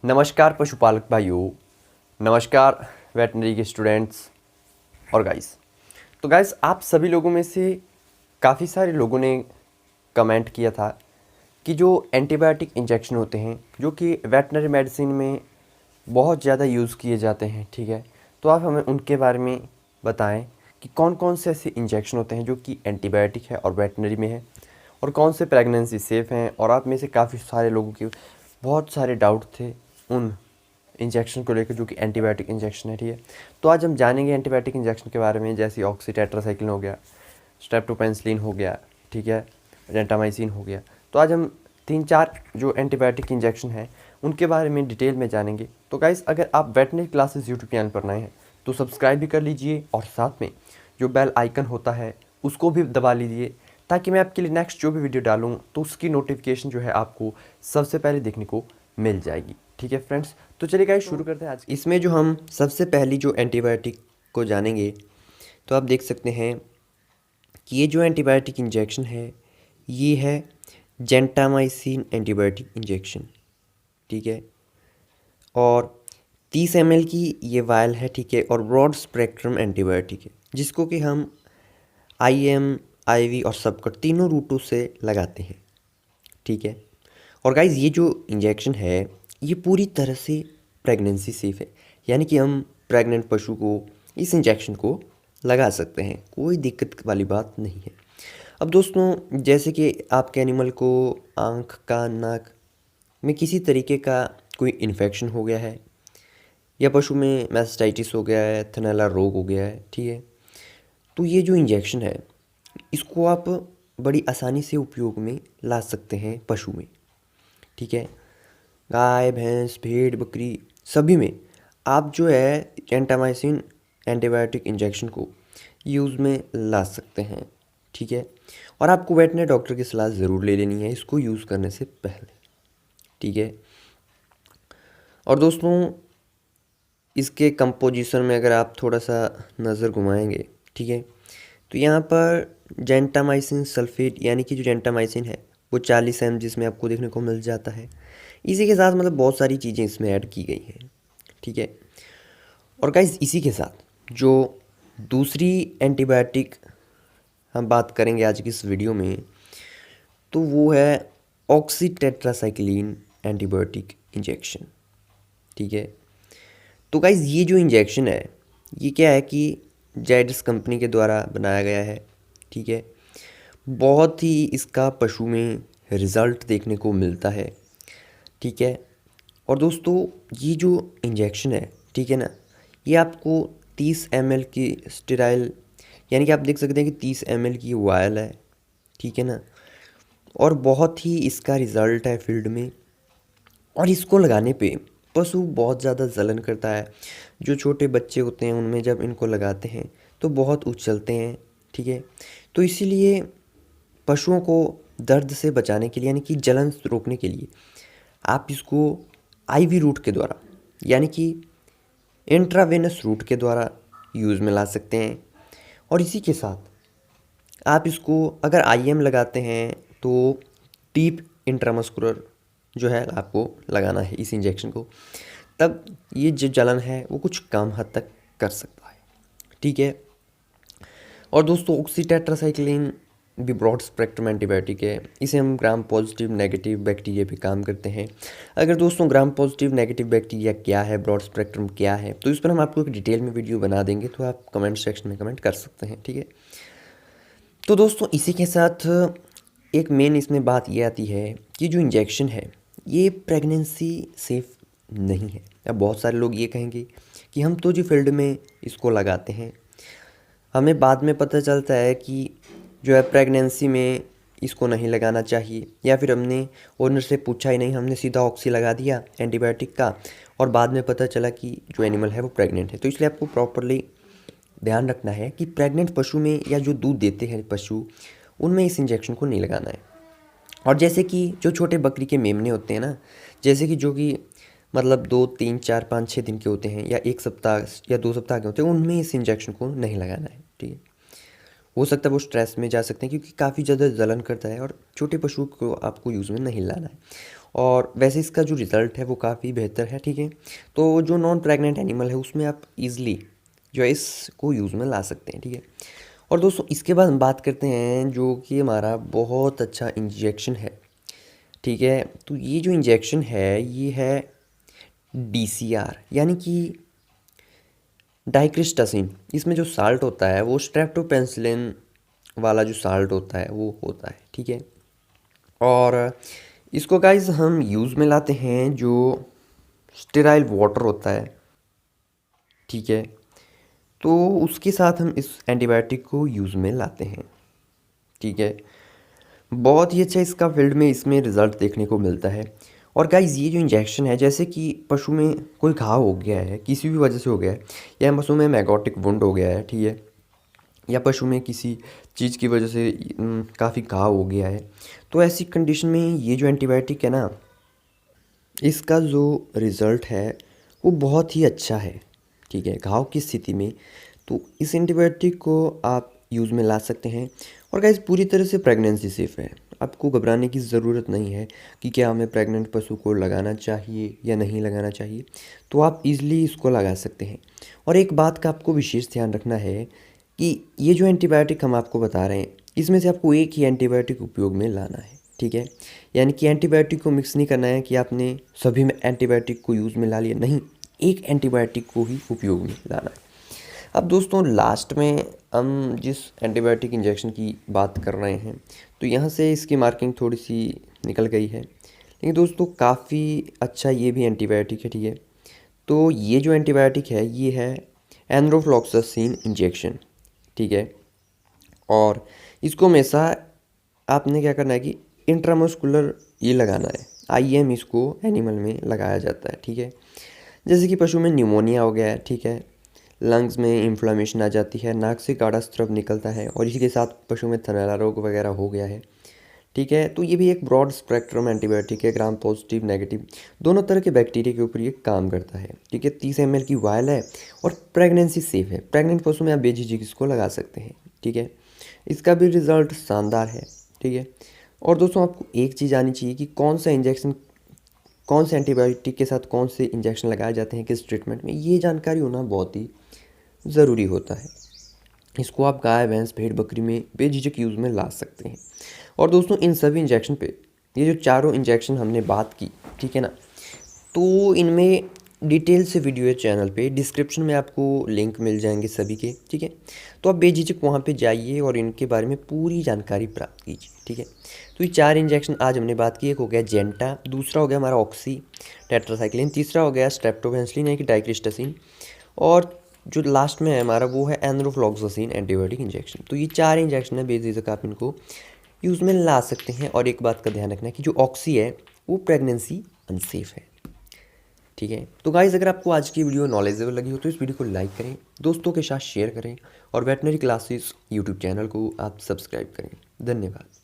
नमस्कार पशुपालक भाइयों, नमस्कार वेटनरी के स्टूडेंट्स और गाइस। तो गाइस, आप सभी लोगों में से काफ़ी सारे लोगों ने कमेंट किया था कि जो एंटीबायोटिक इंजेक्शन होते हैं जो कि वेटनरी मेडिसिन में बहुत ज़्यादा यूज़ किए जाते हैं, ठीक है। तो आप हमें उनके बारे में बताएं कि कौन कौन से ऐसे इंजेक्शन होते हैं जो कि एंटीबायोटिक है और वेटनरी में है, और कौन से प्रेगनेंसी सेफ़ हैं। और आप में से काफ़ी सारे लोगों के बहुत सारे डाउट थे उन इंजेक्शन को लेकर जो कि एंटीबायोटिक इंजेक्शन है, ठीक है। तो आज हम जानेंगे एंटीबायोटिक इंजेक्शन के बारे में, जैसे ऑक्सीटेट्रासाइक्लिन हो गया, स्ट्रेप्टोपेनिसिलिन हो गया, ठीक है, जेंटामाइसिन हो गया। तो आज हम 3-4 जो एंटीबायोटिक इंजेक्शन हैं उनके बारे में डिटेल में जानेंगे। तो गाइस, अगर आप वेटनरी क्लासेस यूट्यूब चैनल पर नए हैं तो सब्सक्राइब भी कर लीजिए और साथ में जो बेल आइकन होता है उसको भी दबा लीजिए, ताकि मैं आपके लिए नेक्स्ट जो भी वीडियो डालूँ तो उसकी नोटिफिकेशन जो है आपको सबसे पहले देखने को मिल जाएगी, ठीक है फ्रेंड्स। तो चलिए गाइस, शुरू करते हैं आज। इसमें जो हम सबसे पहली जो एंटीबायोटिक को जानेंगे, तो आप देख सकते हैं कि ये जो एंटीबायोटिक इंजेक्शन है ये है जेंटामाइसिन एंटीबायोटिक इंजेक्शन, ठीक है। और 30 ml की ये वायल है, ठीक है। और ब्रॉड स्पेक्ट्रम एंटीबायोटिक है जिसको कि हम IM, IV और सबकट तीनों रूटों से लगाते हैं, ठीक है। और गाइज़, ये जो इंजेक्शन है ये पूरी तरह से प्रेगनेंसी सेफ है, यानी कि हम प्रेग्नेंट पशु को इस इंजेक्शन को लगा सकते हैं, कोई दिक्कत वाली बात नहीं है। अब दोस्तों, जैसे कि आपके एनिमल को आँख, कान, नाक में किसी तरीके का कोई इन्फेक्शन हो गया है, या पशु में मैस्टाइटिस हो गया है, थनैला रोग हो गया है, ठीक है। तो ये जो इंजेक्शन है इसको आप बड़ी आसानी से उपयोग में ला सकते हैं पशु में, ठीक है। गाय, भैंस, भेड़, बकरी सभी में आप जो है जेंटामाइसिन एंटीबायोटिक इंजेक्शन को यूज़ में ला सकते हैं, ठीक है। और आपको वेटनरी डॉक्टर की सलाह ज़रूर ले लेनी है इसको यूज़ करने से पहले, ठीक है। और दोस्तों, इसके कंपोजिशन में अगर आप थोड़ा सा नज़र घुमाएंगे, ठीक है, तो यहाँ पर जेंटामाइसिन सल्फेट यानी कि जो जेंटामाइसिन है वो 40 mg जिसमें आपको देखने को मिल जाता है। इसी के साथ मतलब बहुत सारी चीज़ें इसमें ऐड की गई हैं, ठीक है। और गाइस, इसी के साथ जो दूसरी एंटीबायोटिक हम बात करेंगे आज की इस वीडियो में, तो वो है ऑक्सीटेट्रासाइक्लिन एंटीबायोटिक इंजेक्शन, ठीक है। तो गाइस, ये जो इंजेक्शन है ये क्या है कि जायडस कंपनी के द्वारा बनाया गया है, ठीक है। बहुत ही इसका पशु में रिज़ल्ट देखने को मिलता है, ठीक है। और दोस्तों, ये जो इंजेक्शन है, ठीक है ना, ये आपको 30 ml की स्टेराइल, यानी कि आप देख सकते हैं कि 30 ml की वायल है, ठीक है ना। और बहुत ही इसका रिज़ल्ट है फील्ड में। और इसको लगाने पे पशु बहुत ज़्यादा जलन करता है। जो छोटे बच्चे होते हैं उनमें जब इनको लगाते हैं तो बहुत उछलते हैं, ठीक है। तो इसीलिए पशुओं को दर्द से बचाने के लिए, यानी कि जलन रोकने के लिए, आप इसको IV रूट के द्वारा, यानी कि इंट्रावेनस रूट के द्वारा यूज़ में ला सकते हैं। और इसी के साथ आप इसको अगर IM लगाते हैं तो डीप इंट्रामस्कुलर जो है आपको लगाना है इस इंजेक्शन को, तब ये जो जलन है वो कुछ कम हद तक कर सकता है, ठीक है। और दोस्तों, ऑक्सीटेट्रासाइक्लिन भी ब्रॉड स्पेक्ट्रम एंटीबायोटिक है। इसे हम ग्राम पॉजिटिव नेगेटिव बैक्टीरिया पे काम करते हैं। अगर दोस्तों ग्राम पॉजिटिव नेगेटिव बैक्टीरिया क्या है, ब्रॉड स्पेक्ट्रम क्या है, तो इस पर हम आपको एक डिटेल में वीडियो बना देंगे, तो आप कमेंट सेक्शन में कमेंट कर सकते हैं, ठीक है। तो दोस्तों, इसी के साथ एक मेन इसमें बात ये आती है कि जो इंजेक्शन है ये प्रेगनेंसी सेफ नहीं है। अब बहुत सारे लोग ये कहेंगे कि हम तो जी फील्ड में इसको लगाते हैं, हमें बाद में पता चलता है कि जो है प्रेगनेंसी में इसको नहीं लगाना चाहिए, या फिर हमने ओनर से पूछा ही नहीं, हमने सीधा ऑक्सी लगा दिया एंटीबायोटिक का, और बाद में पता चला कि जो एनिमल है वो प्रेग्नेंट है। तो इसलिए आपको प्रॉपरली ध्यान रखना है कि प्रेग्नेंट पशु में या जो दूध देते हैं पशु, उनमें इस इंजेक्शन को नहीं लगाना है। और जैसे कि जो छोटे बकरी के मेमने होते हैं ना, जैसे कि जो कि मतलब 2, 3, 4, 5, 6 दिन के होते हैं, या 1 सप्ताह या 2 सप्ताह के होते हैं, उनमें इस इंजेक्शन को नहीं लगाना है, ठीक है। हो सकता है वो स्ट्रेस में जा सकते हैं क्योंकि काफ़ी ज़्यादा जलन करता है, और छोटे पशु को आपको यूज़ में नहीं लाना है। और वैसे इसका जो रिज़ल्ट है वो काफ़ी बेहतर है, ठीक है। तो जो नॉन प्रेग्नेंट एनिमल है उसमें आप इजीली जो है इसको यूज़ में ला सकते हैं, ठीक है। और दोस्तों इसके बाद हम बात करते हैं जो कि हमारा बहुत अच्छा इंजेक्शन है, ठीक है। तो ये जो इंजेक्शन है ये है DCR यानी कि डाइक्रिस्टासिन। इसमें जो साल्ट होता है वो स्ट्रेप्टोपेंसिलिन वाला जो साल्ट होता है वो होता है, ठीक है। और इसको गाइस हम यूज़ में लाते हैं जो स्टेराइल वाटर होता है, ठीक है। तो उसके साथ हम इस एंटीबायोटिक को यूज़ में लाते हैं, ठीक है। बहुत ही अच्छा इसका फील्ड में इसमें रिज़ल्ट देखने को मिलता है। और गाइस ये जो इंजेक्शन है, जैसे कि पशु में कोई घाव हो गया है, किसी भी वजह से हो गया है, या पशु में मैगोटिक वुंड हो गया है, ठीक है, या पशु में किसी चीज़ की वजह से काफ़ी घाव हो गया है, तो ऐसी कंडीशन में ये जो एंटीबायोटिक है ना, इसका जो रिज़ल्ट है वो बहुत ही अच्छा है, ठीक है, घाव की स्थिति में। तो इस एंटीबायोटिक को आप यूज़ में ला सकते हैं। और गाइस पूरी तरह से प्रेगनेंसी सेफ़ है, आपको घबराने की ज़रूरत नहीं है कि क्या हमें प्रेग्नेंट पशु को लगाना चाहिए या नहीं लगाना चाहिए। तो आप इजीली इसको लगा सकते हैं। और एक बात का आपको विशेष ध्यान रखना है कि ये जो एंटीबायोटिक हम आपको बता रहे हैं, इसमें से आपको एक ही एंटीबायोटिक उपयोग में लाना है, ठीक है। यानी कि एंटीबायोटिक को मिक्स नहीं करना है कि आपने सभी में एंटीबायोटिक को यूज़ में ला लिया, नहीं, एक एंटीबायोटिक को ही उपयोग में लाना है। अब दोस्तों लास्ट में हम जिस एंटीबायोटिक इंजेक्शन की बात कर रहे हैं, तो यहाँ से इसकी मार्किंग थोड़ी सी निकल गई है, लेकिन दोस्तों काफ़ी अच्छा ये भी एंटीबायोटिक है, ठीक है। तो ये जो एंटीबायोटिक है ये है एनरोफ्लॉक्सासिन इंजेक्शन, ठीक है। और इसको हमेशा आपने क्या करना है कि इंट्रामस्कुलर ये लगाना है, IM इसको एनिमल में लगाया जाता है, ठीक है। जैसे कि पशु में न्यूमोनिया हो गया है, ठीक है, लंग्स में इन्फ्लामेशन आ जाती है, नाक से गाढ़ा स्राव निकलता है, और इसी के साथ पशु में थनैला रोग वगैरह हो गया है, ठीक है। तो ये भी एक ब्रॉड स्पेक्ट्रम एंटीबायोटिक है, ग्राम पॉजिटिव नेगेटिव दोनों तरह के बैक्टीरिया के ऊपर ये काम करता है, ठीक है। 30 ml की वायल है और प्रेगनेंसी सेफ है, प्रेग्नेंट पशु में आप बेझिझक इसको लगा सकते हैं, ठीक है। इसका भी रिजल्ट शानदार है, ठीक है। और दोस्तों आपको एक चीज़ आनी चाहिए कि कौन सा इंजेक्शन, कौन से एंटीबायोटिक के साथ कौन से इंजेक्शन लगाए जाते हैं किस ट्रीटमेंट में, ये जानकारी होना बहुत ही ज़रूरी होता है। इसको आप गाय, भैंस, भेड़, बकरी में बेझिझक यूज़ में ला सकते हैं। और दोस्तों इन सभी इंजेक्शन पे, ये जो चारों इंजेक्शन हमने बात की, ठीक है ना, तो इनमें डिटेल से वीडियो है चैनल पे, डिस्क्रिप्शन में आपको लिंक मिल जाएंगे सभी के, ठीक है। तो आप बेझिझक वहाँ पे जाइए और इनके बारे में पूरी जानकारी प्राप्त कीजिए, ठीक है। तो ये 4 इंजेक्शन आज हमने बात की, एक हो गया जेंटा, दूसरा हो गया हमारा ऑक्सी टेट्रासाइक्लिन, तीसरा हो गया स्ट्रेप्टोपेंसिलिन यानी कि डाइक्रिस्टासिन, और जो लास्ट में है हमारा वो है एनरोफ्लॉक्सासिन एंटीबायोटिक इंजेक्शन। तो ये 4 इंजेक्शन है, बेझिझक आप इनको यूज़ में ला सकते हैं। और एक बात का ध्यान रखना है कि जो ऑक्सी है वो प्रेगनेंसी अनसेफ है, ठीक है। तो गाइज़ अगर आपको आज की वीडियो नॉलेजेबल लगी हो तो इस वीडियो को लाइक करें, दोस्तों के साथ शेयर करें, और वेटनरी क्लासेस यूट्यूब चैनल को आप सब्सक्राइब करें। धन्यवाद।